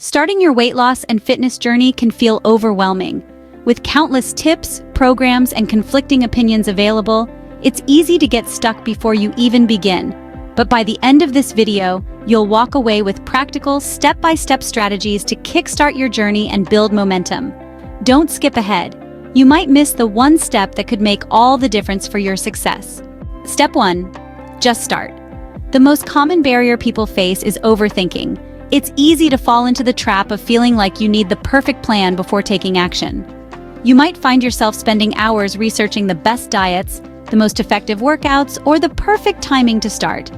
Starting your weight loss and fitness journey can feel overwhelming. With countless tips, programs, and conflicting opinions available, it's easy to get stuck before you even begin. But by the end of this video, you'll walk away with practical, step-by-step strategies to kickstart your journey and build momentum. Don't skip ahead. You might miss the one step that could make all the difference for your success. Step 1. Just start. The most common barrier people face is overthinking. It's easy to fall into the trap of feeling like you need the perfect plan before taking action. You might find yourself spending hours researching the best diets, the most effective workouts, or the perfect timing to start.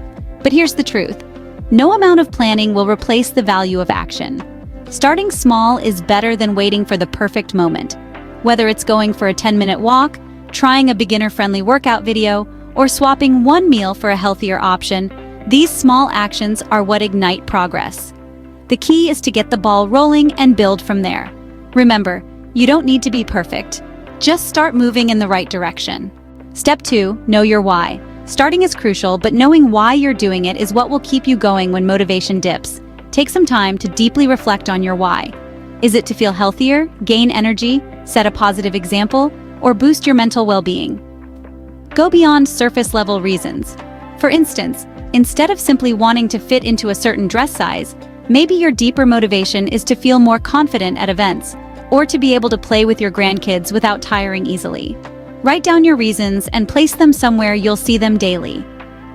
But here's the truth. No amount of planning will replace the value of action. Starting small is better than waiting for the perfect moment. Whether it's going for a 10-minute walk, trying a beginner-friendly workout video, or swapping one meal for a healthier option, these small actions are what ignite progress. The key is to get the ball rolling and build from there. Remember, you don't need to be perfect. Just start moving in the right direction. Step 2. Know your why. Starting is crucial, but knowing why you're doing it is what will keep you going when motivation dips. Take some time to deeply reflect on your why. Is it to feel healthier, gain energy, set a positive example, or boost your mental well-being? Go beyond surface-level reasons. For instance, instead of simply wanting to fit into a certain dress size, maybe your deeper motivation is to feel more confident at events, or to be able to play with your grandkids without tiring easily. Write down your reasons and place them somewhere you'll see them daily.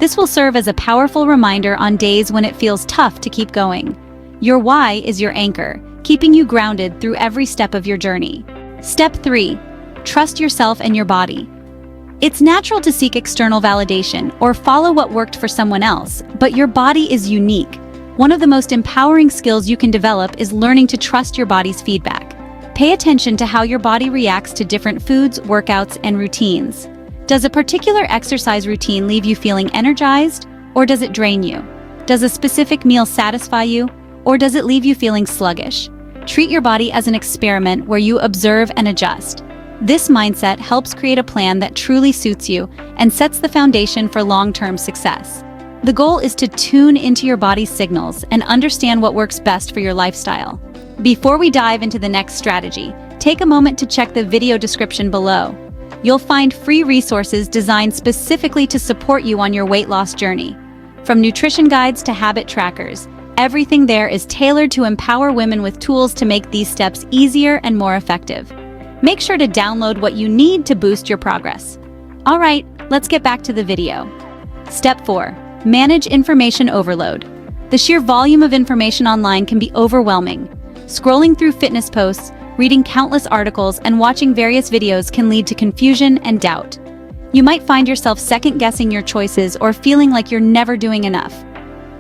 This will serve as a powerful reminder on days when it feels tough to keep going. Your why is your anchor, keeping you grounded through every step of your journey. Step 3. Trust yourself and your body. It's natural to seek external validation or follow what worked for someone else, but your body is unique. One of the most empowering skills you can develop is learning to trust your body's feedback. Pay attention to how your body reacts to different foods, workouts, and routines. Does a particular exercise routine leave you feeling energized, or does it drain you? Does a specific meal satisfy you, or does it leave you feeling sluggish? Treat your body as an experiment where you observe and adjust. This mindset helps create a plan that truly suits you and sets the foundation for long-term success. The goal is to tune into your body's signals and understand what works best for your lifestyle. Before we dive into the next strategy, take a moment to check the video description below. You'll find free resources designed specifically to support you on your weight loss journey. From nutrition guides to habit trackers, everything there is tailored to empower women with tools to make these steps easier and more effective. Make sure to download what you need to boost your progress. All right, let's get back to the video. Step 4. Manage information overload. The sheer volume of information online can be overwhelming. Scrolling through fitness posts, reading countless articles, and watching various videos can lead to confusion and doubt. You might find yourself second-guessing your choices or feeling like you're never doing enough.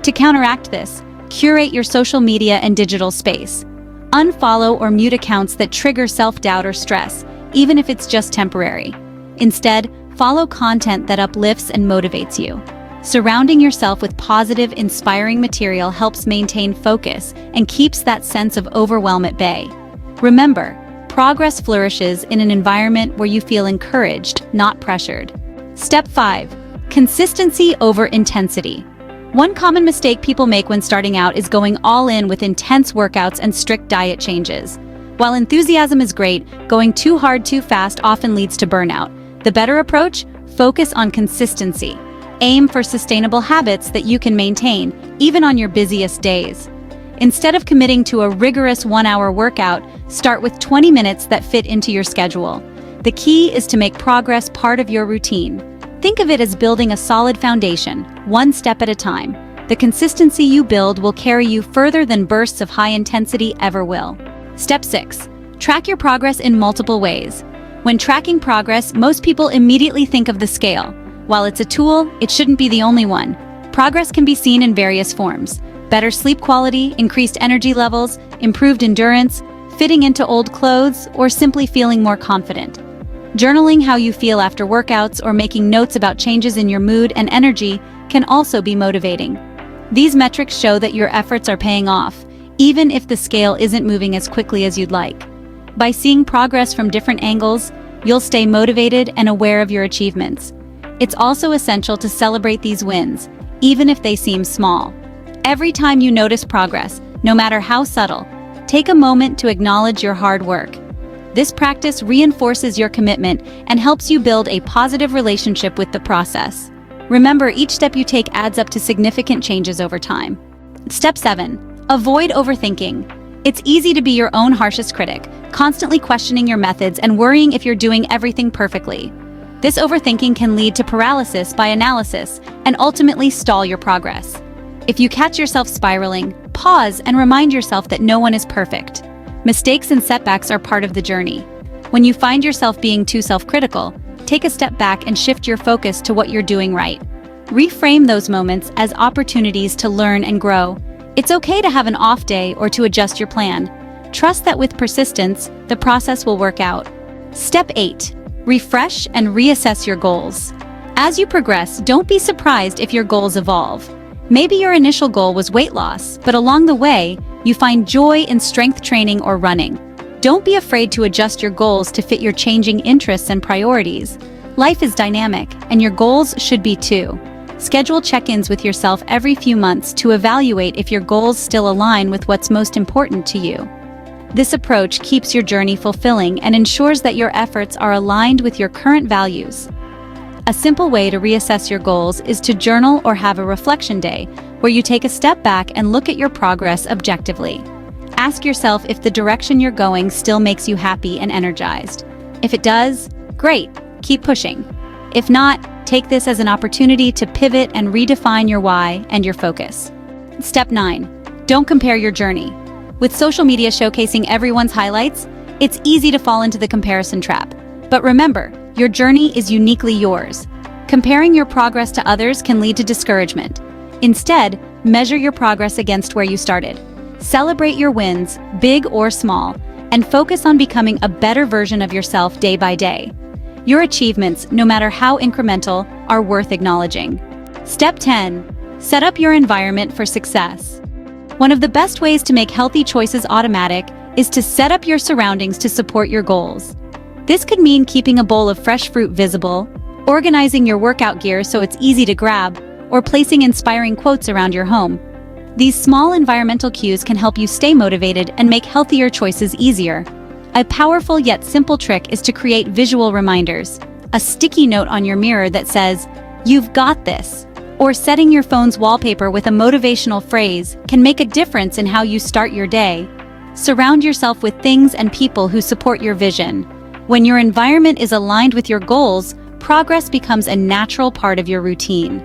To counteract this, curate your social media and digital space. Unfollow or mute accounts that trigger self-doubt or stress, even if it's just temporary. Instead, follow content that uplifts and motivates you. Surrounding yourself with positive, inspiring material helps maintain focus and keeps that sense of overwhelm at bay. Remember, progress flourishes in an environment where you feel encouraged, not pressured. Step 5. Consistency over intensity. One common mistake people make when starting out is going all in with intense workouts and strict diet changes. While enthusiasm is great, going too hard too fast often leads to burnout. The better approach? Focus on consistency. Aim for sustainable habits that you can maintain, even on your busiest days. Instead of committing to a rigorous 1-hour workout, start with 20 minutes that fit into your schedule. The key is to make progress part of your routine. Think of it as building a solid foundation, one step at a time. The consistency you build will carry you further than bursts of high intensity ever will. Step 6. Track your progress in multiple ways. When tracking progress, most people immediately think of the scale. While it's a tool, it shouldn't be the only one. Progress can be seen in various forms. Better sleep quality, increased energy levels, improved endurance, fitting into old clothes, or simply feeling more confident. Journaling how you feel after workouts or making notes about changes in your mood and energy can also be motivating. These metrics show that your efforts are paying off, even if the scale isn't moving as quickly as you'd like. By seeing progress from different angles, you'll stay motivated and aware of your achievements. It's also essential to celebrate these wins, even if they seem small. Every time you notice progress, no matter how subtle, take a moment to acknowledge your hard work. This practice reinforces your commitment and helps you build a positive relationship with the process. Remember, each step you take adds up to significant changes over time. Step 7. Avoid overthinking. It's easy to be your own harshest critic, constantly questioning your methods and worrying if you're doing everything perfectly. This overthinking can lead to paralysis by analysis and ultimately stall your progress. If you catch yourself spiraling, pause and remind yourself that no one is perfect. Mistakes and setbacks are part of the journey. When you find yourself being too self-critical, take a step back and shift your focus to what you're doing right. Reframe those moments as opportunities to learn and grow. It's okay to have an off day or to adjust your plan. Trust that with persistence, the process will work out. Step 8. Refresh and reassess your goals. As you progress, don't be surprised if your goals evolve. Maybe your initial goal was weight loss, but along the way, you find joy in strength training or running. Don't be afraid to adjust your goals to fit your changing interests and priorities. Life is dynamic, and your goals should be too. Schedule check-ins with yourself every few months to evaluate if your goals still align with what's most important to you. This approach keeps your journey fulfilling and ensures that your efforts are aligned with your current values. A simple way to reassess your goals is to journal or have a reflection day, where you take a step back and look at your progress objectively. Ask yourself if the direction you're going still makes you happy and energized. If it does, great, keep pushing. If not, take this as an opportunity to pivot and redefine your why and your focus. Step 9. Don't compare your journey. With social media showcasing everyone's highlights, it's easy to fall into the comparison trap. But remember, your journey is uniquely yours. Comparing your progress to others can lead to discouragement. Instead, measure your progress against where you started. Celebrate your wins, big or small, and focus on becoming a better version of yourself day by day. Your achievements, no matter how incremental, are worth acknowledging. Step 10. Set up your environment for success. One of the best ways to make healthy choices automatic is to set up your surroundings to support your goals. This could mean keeping a bowl of fresh fruit visible, organizing your workout gear so it's easy to grab, or placing inspiring quotes around your home. These small environmental cues can help you stay motivated and make healthier choices easier. A powerful yet simple trick is to create visual reminders. A sticky note on your mirror that says, "You've got this," or setting your phone's wallpaper with a motivational phrase can make a difference in how you start your day. Surround yourself with things and people who support your vision. When your environment is aligned with your goals, progress becomes a natural part of your routine.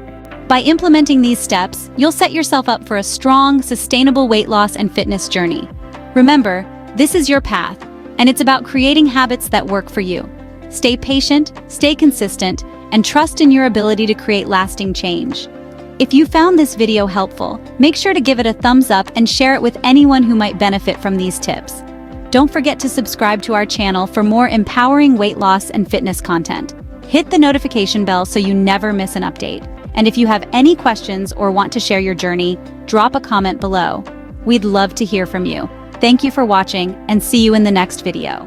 By implementing these steps, you'll set yourself up for a strong, sustainable weight loss and fitness journey. Remember, this is your path, and it's about creating habits that work for you. Stay patient, stay consistent, and trust in your ability to create lasting change. If you found this video helpful, make sure to give it a thumbs up and share it with anyone who might benefit from these tips. Don't forget to subscribe to our channel for more empowering weight loss and fitness content. Hit the notification bell so you never miss an update. And if you have any questions or want to share your journey, drop a comment below. We'd love to hear from you. Thank you for watching, and see you in the next video.